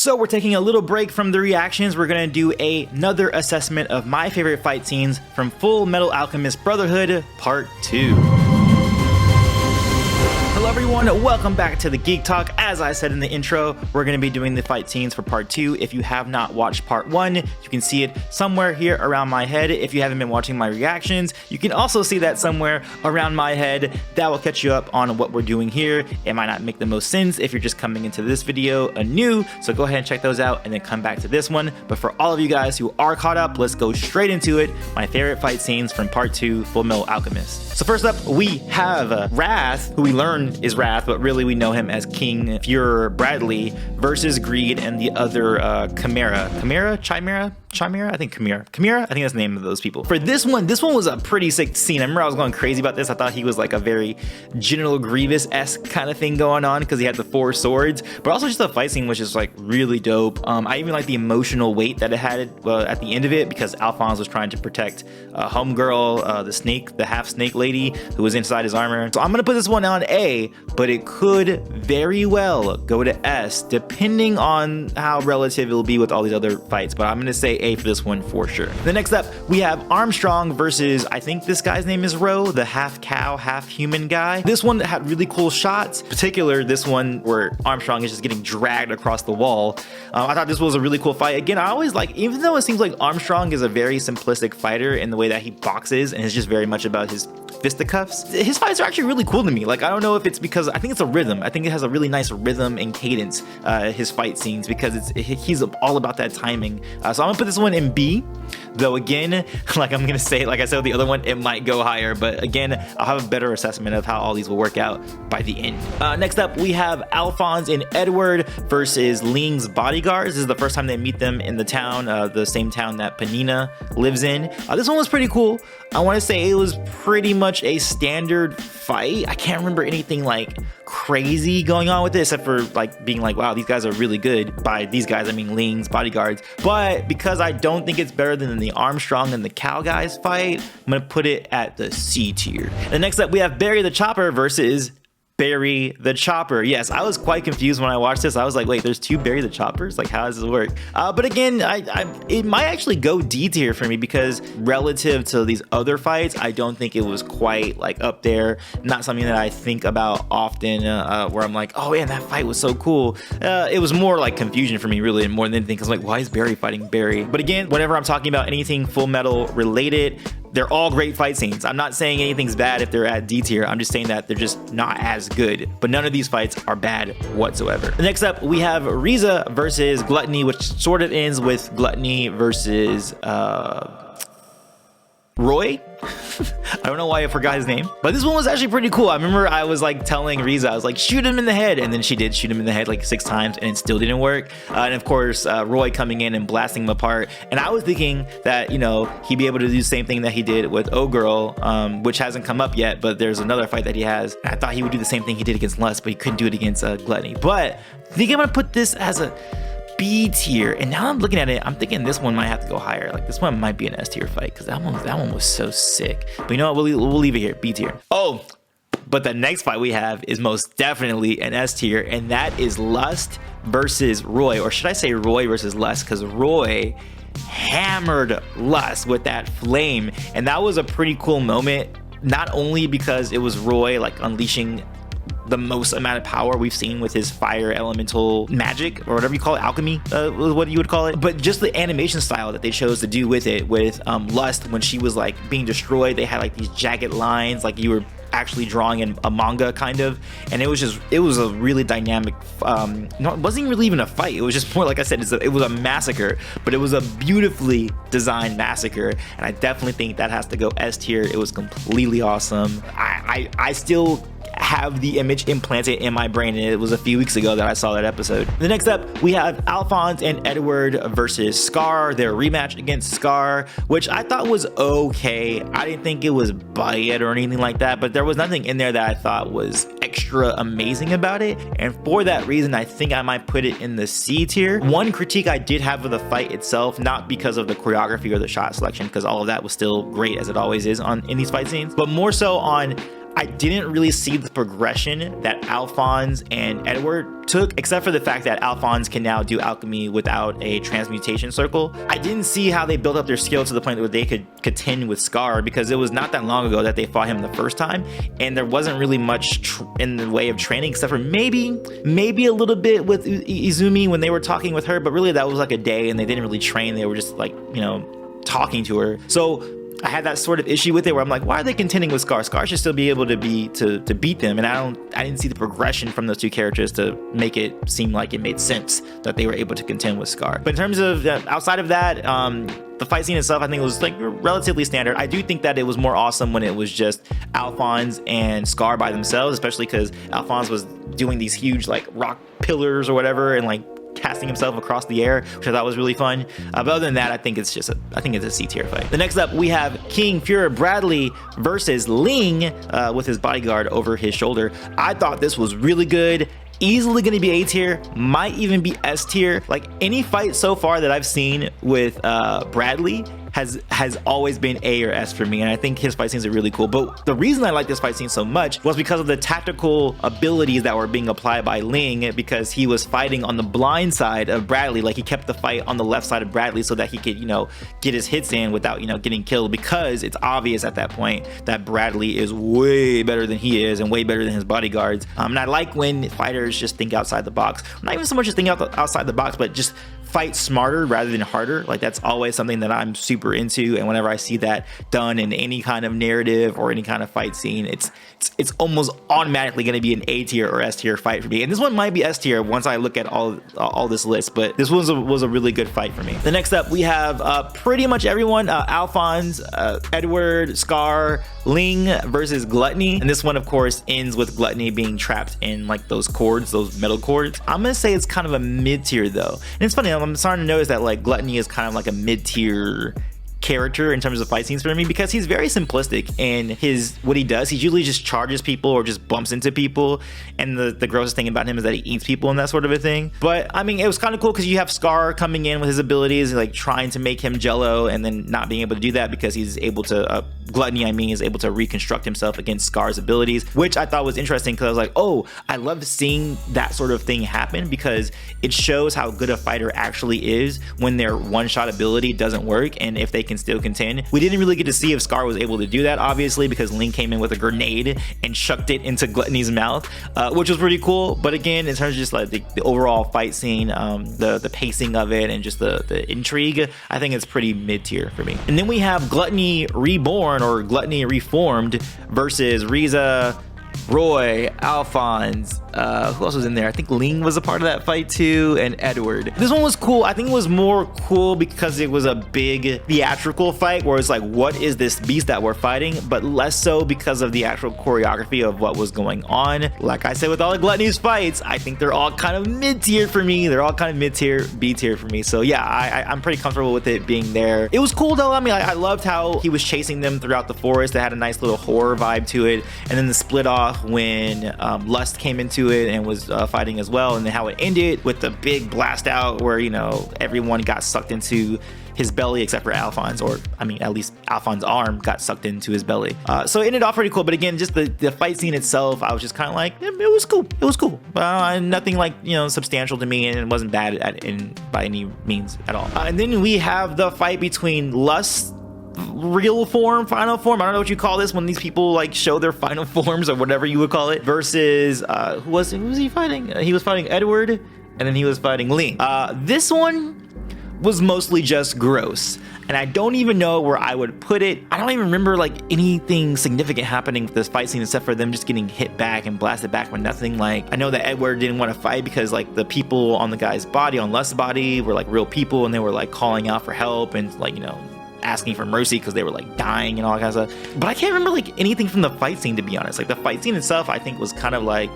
So we're taking a little break from the reactions. We're gonna do another assessment of my favorite fight scenes from Fullmetal Alchemist Brotherhood Part 2. Hello everyone, welcome back to the Geek Talk. As I said in the intro, we're going to be doing the fight scenes for part 2. If you have not watched part 1, you can see it somewhere here around my head. If you haven't been watching my reactions, you can also see that somewhere around my head. That will catch you up on what we're doing here. It might not make the most sense if you're just coming into this video anew, so go ahead and check those out and then come back to this one. But for all of you guys who are caught up, let's go straight into it. My favorite fight scenes from part 2, Fullmetal Alchemist. So first up, we have Wrath, who we learn is Wrath, but really we know him as King Fuhrer Bradley, versus Greed and the other Chimera. I think Chimera. I think that's the name of those people. For this one was a pretty sick scene. I remember I was going crazy about this. I thought he was like a very General Grievous-esque kind of thing going on because he had the 4 swords, but also just the fight scene was just like really dope. I even like the emotional weight that it had at the end of it, because Alphonse was trying to protect homegirl, the snake, the half snake lady who was inside his armor. So I'm gonna put this one on A, but it could very well go to S depending on how relative it'll be with all these other fights, but I'm gonna say A for this one for sure. The next up, we have Armstrong versus, I think this guy's name is Roy, the half cow, half human guy. This one had really cool shots, in particular this one where Armstrong is just getting dragged across the wall. I thought this was a really cool fight. Again, I always like, even though it seems like Armstrong is a very simplistic fighter in the way that he boxes and it's just very much about his fisticuffs, his fights are actually really cool to me. Like, I don't know if it's because I think it's a rhythm. I think it has a really nice rhythm and cadence, his fight scenes, because he's all about that timing. So I'm gonna put this one in B, though again, like I'm gonna say, like I said with the other one, it might go higher, but again, I'll have a better assessment of how all these will work out by the end. Next up, we have Alphonse and Edward versus Ling's Bodyguards. This is the first time they meet them in the town, the same town that Panina lives in. This one was pretty cool. I want to say it was pretty much a standard fight. I can't remember anything like crazy going on with it, except for like being like, wow, these guys are really good. By these guys, I mean Ling's Bodyguards. But because I don't think it's better than the Armstrong and the cow guys fight, I'm gonna put it at the C tier. And next up, we have Barry the Chopper versus Barry the Chopper. Yes, I was quite confused when I watched this. I was like, wait, there's 2 Barry the Choppers? Like, how does this work? But again, it might actually go D tier for me, because relative to these other fights, I don't think it was quite like up there. Not something that I think about often, where I'm like, oh man, that fight was so cool. It was more like confusion for me, really, more than anything, because I'm like, why is Barry fighting Barry? But again, whenever I'm talking about anything Full Metal related, they're all great fight scenes. I'm not saying anything's bad if they're at D tier. I'm just saying that they're just not as good. But none of these fights are bad whatsoever. Next up, we have Riza versus Gluttony, which sort of ends with Gluttony versus Roy. I don't know why I forgot his name, but this one was actually pretty cool. I remember I was like telling Riza, I was like, shoot him in the head, and then she did shoot him in the head like 6 times and it still didn't work. And of course, Roy coming in and blasting him apart, and I was thinking that, you know, he'd be able to do the same thing that he did with O-Girl, which hasn't come up yet, but there's another fight that he has, and I thought he would do the same thing he did against Lust, but he couldn't do it against Gluttony. But I think I'm gonna put this as a B tier, and now I'm looking at it, I'm thinking this one might have to go higher. Like, this one might be an S tier fight, because that one was so sick. But you know what, we'll leave it here, B tier. Oh, but the next fight we have is most definitely an S tier, and that is Lust versus Roy, or should I say Roy versus Lust, because Roy hammered Lust with that flame, and that was a pretty cool moment, not only because it was Roy like unleashing the most amount of power we've seen with his fire elemental magic, or whatever you call it, alchemy, what you would call it, but just the animation style that they chose to do with it, with Lust, when she was like being destroyed, they had like these jagged lines, like you were actually drawing in a manga kind of, and it was a really dynamic, no, it wasn't really even a fight, it was just more, like I said, it was a massacre, but it was a beautifully designed massacre, and I definitely think that has to go S tier. It was completely awesome. I still have the image implanted in my brain, and it was a few weeks ago that I saw that episode. The next up, we have Alphonse and Edward versus Scar, their rematch against Scar, which I thought was okay. I didn't think it was bad or anything like that, but there was nothing in there that I thought was extra amazing about it, and for that reason, I think I might put it in the C tier. One critique I did have of the fight itself, not because of the choreography or the shot selection, because all of that was still great as it always is in these fight scenes, but more so on I didn't really see the progression that Alphonse and Edward took, except for the fact that Alphonse can now do alchemy without a transmutation circle. I didn't see how they built up their skill to the point where they could contend with Scar, because it was not that long ago that they fought him the first time, and there wasn't really much in the way of training, except for maybe a little bit with Izumi when they were talking with her, but really that was like a day and they didn't really train. They were just like, you know, talking to her. So I had that sort of issue with it where I'm like, why are they contending with Scar? Scar should still be able to beat them, and I didn't see the progression from those two characters to make it seem like it made sense that they were able to contend with Scar. But in terms of outside of that, the fight scene itself, I think it was like relatively standard. I do think that it was more awesome when it was just Alphonse and Scar by themselves, especially because Alphonse was doing these huge like rock pillars or whatever and like casting himself across the air, which I thought was really fun. But other than that, I think it's a C tier fight. The next up, we have King Fuhrer Bradley versus Ling with his bodyguard over his shoulder. I thought this was really good. Easily going to be A tier, might even be S tier. Like any fight so far that I've seen with Bradley has always been A or S for me, and I think his fight scenes are really cool. But the reason I like this fight scene so much was because of the tactical abilities that were being applied by Ling, because he was fighting on the blind side of Bradley. Like he kept the fight on the left side of Bradley so that he could, you know, get his hits in without, you know, getting killed, because it's obvious at that point that Bradley is way better than he is and way better than his bodyguards. And I like when fighters just think outside the box. Not even so much just think outside the box, but just fight smarter rather than harder. Like that's always something that I'm super into, and whenever I see that done in any kind of narrative or any kind of fight scene, it's almost automatically going to be an A tier or S tier fight for me. And this one might be S tier once I look at all this list, but this was a really good fight for me. The next up, we have pretty much everyone: Alphonse, Edward, Scar, Ling versus Gluttony. And this one, of course, ends with Gluttony being trapped in like those cords, those metal cords. I'm gonna say it's kind of a mid tier though, and it's funny. I'm starting to notice that like Gluttony is kind of like a mid tier character in terms of fight scenes for me, because he's very simplistic in what he does. He usually just charges people or just bumps into people, and the grossest thing about him is that he eats people and that sort of a thing. But I mean, it was kind of cool because you have Scar coming in with his abilities, like trying to make him jello, and then not being able to do that because he's able to Gluttony, I mean, is able to reconstruct himself against Scar's abilities, which I thought was interesting, because I was like, oh, I love seeing that sort of thing happen, because it shows how good a fighter actually is when their one-shot ability doesn't work and if they can still contend. We didn't really get to see if Scar was able to do that, obviously, because Ling came in with a grenade and chucked it into Gluttony's mouth, which was pretty cool. But again, in terms of just like the overall fight scene, the pacing of it and just the intrigue, I think it's pretty mid-tier for me. And then we have Gluttony Reborn or Gluttony Reformed versus Riza Roy, Alphonse, who else was in there? I think Ling was a part of that fight too, and Edward. This one was cool. I think it was more cool because it was a big theatrical fight where it's like, what is this beast that we're fighting? But less so because of the actual choreography of what was going on. Like I said, with all the Gluttony's fights, I think they're all kind of mid-tier for me. They're all kind of mid-tier, B-tier for me. So yeah, I'm pretty comfortable with it being there. It was cool though. I mean, I loved how he was chasing them throughout the forest. It had a nice little horror vibe to it. And then the split off when Lust came into it and was fighting as well, and then how it ended with the big blast out where, you know, everyone got sucked into his belly except for Alphonse, or I mean, at least Alphonse's arm got sucked into his belly. So it ended off pretty cool. But again, just the fight scene itself, I was just kind of like, it was cool. It was cool. Nothing like, you know, substantial to me, and it wasn't bad by any means at all. And then we have the fight between Lust, real form, final form, I don't know what you call this when these people like show their final forms or whatever you would call it, versus who was he fighting? He was fighting Edward, and then he was fighting Ling. This one was mostly just gross, and I don't even know where I would put it. I don't even remember like anything significant happening with this fight scene except for them just getting hit back and blasted back with nothing. Like, I know that Edward didn't want to fight because like the people on the guy's body, on Lust's body, were like real people, and they were like calling out for help and like, you know, asking for mercy because they were like dying and all that kind of stuff. But I can't remember like anything from the fight scene, to be honest. Like the fight scene itself, I think was kind of like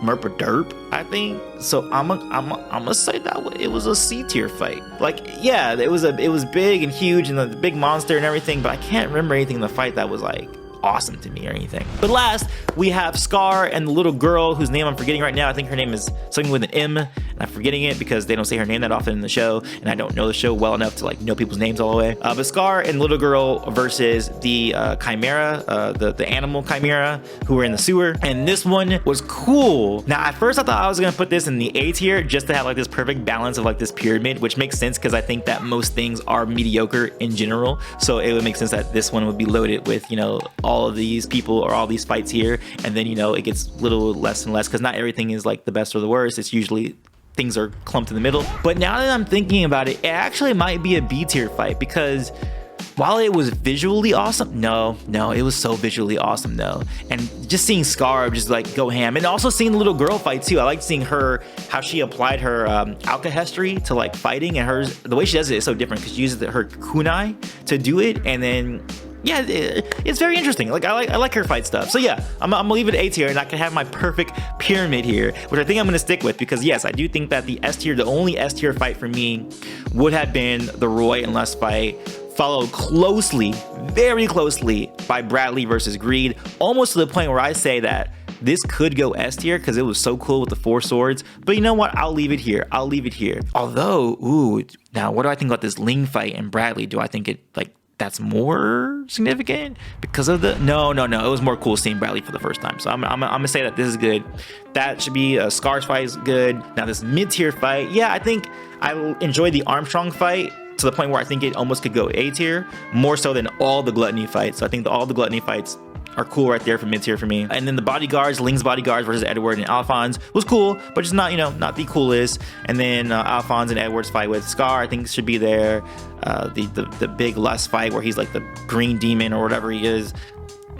Merpa Derp, I think. So I'm gonna say that it was a C tier fight. Like, yeah, it was big and huge and the big monster and everything, but I can't remember anything in the fight that was like awesome to me or anything. But last, we have Scar and the little girl whose name I'm forgetting right now. I think her name is something with an M, and I'm forgetting it because they don't say her name that often in the show, and I don't know the show well enough to like know people's names all the way. But Scar and little girl versus the Chimera, the animal Chimera who were in the sewer, and this one was cool. Now at first I thought I was gonna put this in the A tier just to have like this perfect balance of like this pyramid, which makes sense because I think that most things are mediocre in general, so it would make sense that this one would be loaded with, you know, all of these people or all these fights here, and then, you know, it gets a little less and less because not everything is like the best or the worst. It's usually things are clumped in the middle. But now that I'm thinking about it, it actually might be a B tier fight because while it was visually awesome, no, it was so visually awesome though. And just seeing Scar just like go ham, and also seeing the little girl fight too. I like seeing her, how she applied her alchemy to like fighting, and hers, the way she does it is so different because she uses her kunai to do it, and then yeah, it's very interesting. Like I like her fight stuff. So yeah, I'm gonna leave it A tier, and I can have my perfect pyramid here, which I think I'm gonna stick with because yes, I do think that the S tier, the only S tier fight for me would have been the Roy and Lust fight, followed closely, very closely by Bradley versus Greed, almost to the point where I say that this could go S tier because it was so cool with the 4 swords. But you know what? I'll leave it here. I'll leave it here. Although, ooh, now what do I think about this Ling fight and Bradley? Do I think it like that's more significant because of the no, it was more cool seeing Bradley for the first time, so I'm gonna say that this is good. That should be a Scar's fight is good. Now this mid-tier fight, yeah, I think I enjoyed the Armstrong fight to the point where I think it almost could go A tier, more so than all the Gluttony fights. So I think all the Gluttony fights are cool right there for mid tier for me. And then the Bodyguards, Ling's Bodyguards versus Edward and Alphonse was cool, but just not, you know, not the coolest. And then Alphonse and Edward's fight with Scar, I think should be there. The big Lust fight where he's like the green demon or whatever he is,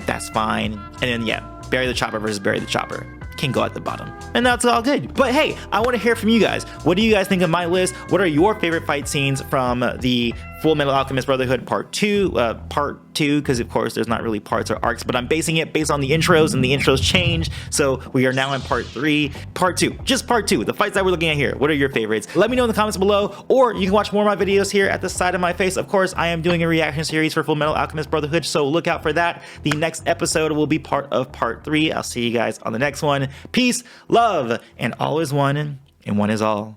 that's fine. And then yeah, Bury the Chopper versus Bury the Chopper can go at the bottom, and that's all good. But hey, I want to hear from you guys. What do you guys think of my list? What are your favorite fight scenes from the Fullmetal Alchemist Brotherhood Part 2, because of course there's not really parts or arcs, but I'm basing it based on the intros, and the intros change, so we are now in Part 3. Part 2, just Part 2, the fights that we're looking at here. What are your favorites? Let me know in the comments below, or you can watch more of my videos here at the side of my face. Of course, I am doing a reaction series for Fullmetal Alchemist Brotherhood, so look out for that. The next episode will be part of Part 3. I'll see you guys on the next one. Peace, love, and all is one, and one is all.